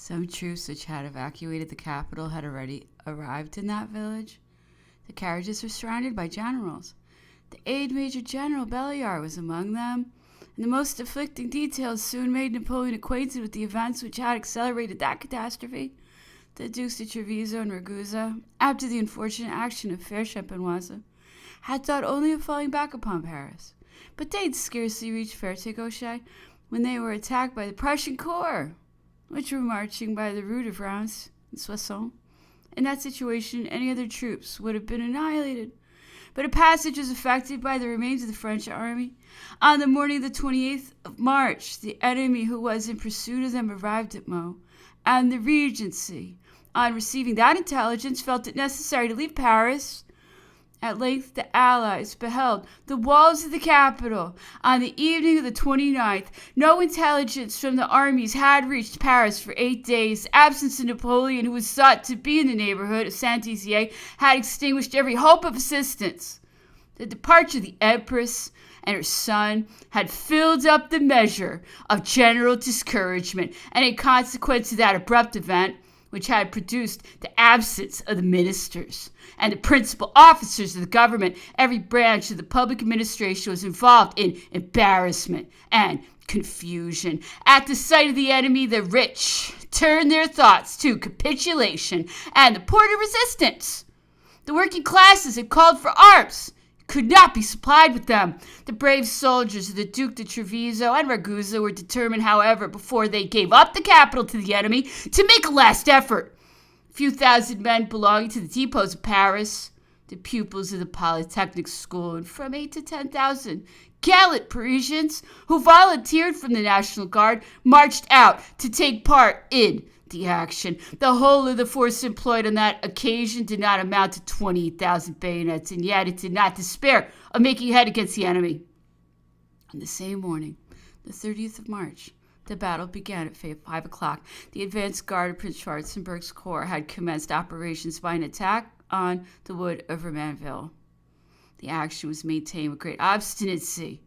Some troops which had evacuated the capital had already arrived in that village. The carriages were surrounded by generals. The aide Major General Belliard was among them, and the most afflicting details soon made Napoleon acquainted with the events which had accelerated that catastrophe. The Dukes de Treviso and Ragusa, after the unfortunate action of Fère-Champenoise, had thought only of falling back upon Paris, but they had scarcely reached Fère-Gauchet when they were attacked by the Prussian corps, which were marching by the route of Reims and Soissons. In that situation, any other troops would have been annihilated. But a passage was effected by the remains of the French army. On the morning of the 28th of March, the enemy who was in pursuit of them arrived at Meaux, and the Regency, on receiving that intelligence, felt it necessary to leave Paris. At length the Allies beheld the walls of the capital. On the evening of the 29th, no intelligence from the armies had reached Paris for 8 days. The absence of Napoleon, who was thought to be in the neighborhood of Saint-Dizier, had extinguished every hope of assistance. The departure of the Empress and her son had filled up the measure of general discouragement, and in consequence of that abrupt event, which had produced the absence of the ministers and the principal officers of the government, every branch of the public administration was involved in embarrassment and confusion. At the sight of the enemy, the rich turned their thoughts to capitulation and the poor to resistance. The working classes had called for arms, could not be supplied with them. The brave soldiers of the Duke de Treviso and Ragusa were determined, however, before they gave up the capital to the enemy, to make a last effort. A few thousand men belonging to the depots of Paris, the pupils of the Polytechnic School, and from 8 to 10,000 gallant Parisians who volunteered from the National Guard marched out to take part in the action. The whole of the force employed on that occasion did not amount to 28,000 bayonets, and yet it did not despair of making head against the enemy. On the same morning, the 30th of March, the battle began at 5 o'clock. The advance guard of Prince Schwarzenberg's corps had commenced operations by an attack on the wood of Romainville. The action was maintained with great obstinacy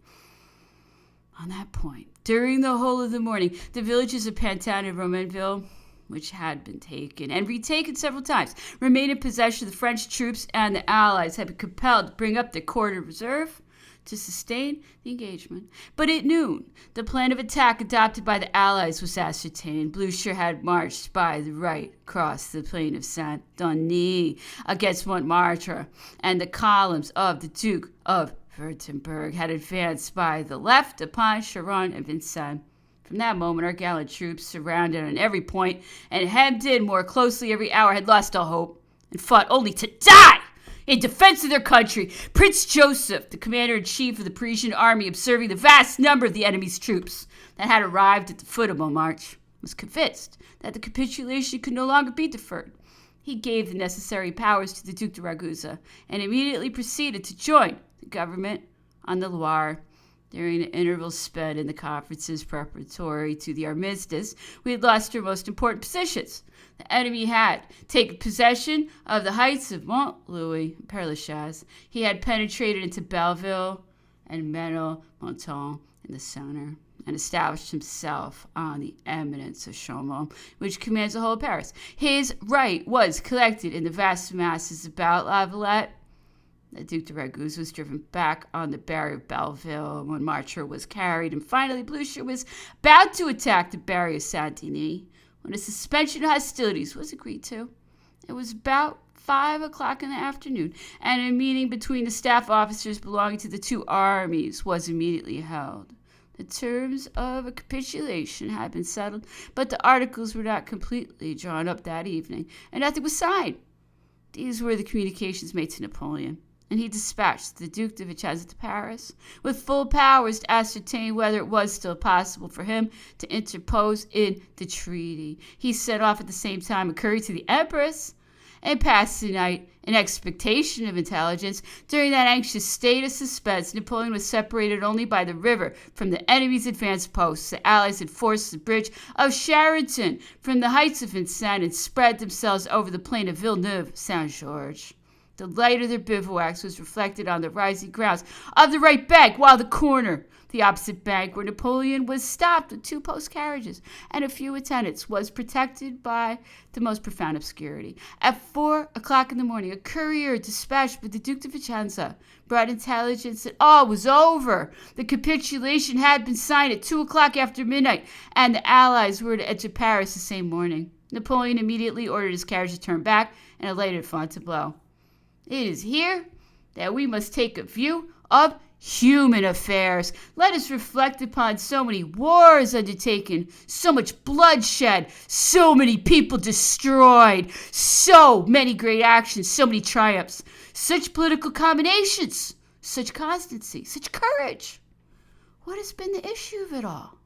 on that point. During the whole of the morning, the villages of Pantin and Romainville, which had been taken and retaken several times, remained in possession of the French troops, and the Allies had been compelled to bring up their corps de reserve to sustain the engagement. But at noon, the plan of attack adopted by the Allies was ascertained. Blucher had marched by the right across the plain of Saint-Denis against Montmartre, and the columns of the Duke of Württemberg had advanced by the left upon Charonne and Vincennes. From that moment, our gallant troops, surrounded on every point and hemmed in more closely every hour, had lost all hope and fought only to die in defense of their country. Prince Joseph, the commander-in-chief of the Parisian army, observing the vast number of the enemy's troops that had arrived at the foot of Montmartre, was convinced that the capitulation could no longer be deferred. He gave the necessary powers to the Duc de Ragusa and immediately proceeded to join the government on the Loire. During the intervals spent in the conferences preparatory to the armistice, we had lost our most important positions. The enemy had taken possession of the heights of Mont-Louis and Père-Lachaise. He had penetrated into Belleville and Menil-Montant in the center, and established himself on the eminence of Chaumont, which commands the whole of Paris. His right was collected in the vast masses about La Valette. The Duc de Ragusa was driven back on the barrier of Belleville. Montmartre was carried, and finally Blucher was about to attack the barrier of Saint-Denis when a suspension of hostilities was agreed to. It was about 5 o'clock in the afternoon, and a meeting between the staff officers belonging to the two armies was immediately held. The terms of a capitulation had been settled, but the articles were not completely drawn up that evening, and nothing was signed. These were the communications made to Napoleon, and he dispatched the Duc de Vincennes to Paris with full powers to ascertain whether it was still possible for him to interpose in the treaty. He sent off at the same time a courier to the Empress and passed the night in expectation of intelligence. During that anxious state of suspense, Napoleon was separated only by the river from the enemy's advanced posts. The Allies had forced the bridge of Charenton from the heights of Vincennes and spread themselves over the plain of Villeneuve-Saint-Georges. The light of their bivouacs was reflected on the rising grounds of the right bank, while the corner, the opposite bank where Napoleon was stopped with 2 post carriages and a few attendants, was protected by the most profound obscurity. At 4 o'clock in the morning, a courier dispatched with the Duke de Vicenza brought intelligence that all was over. The capitulation had been signed at 2 o'clock after midnight, and the Allies were to enter Paris the same morning. Napoleon immediately ordered his carriage to turn back and alighted at Fontainebleau. It is here that we must take a view of human affairs. Let us reflect upon so many wars undertaken, so much bloodshed, so many people destroyed, so many great actions, so many triumphs, such political combinations, such constancy, such courage. What has been the issue of it all?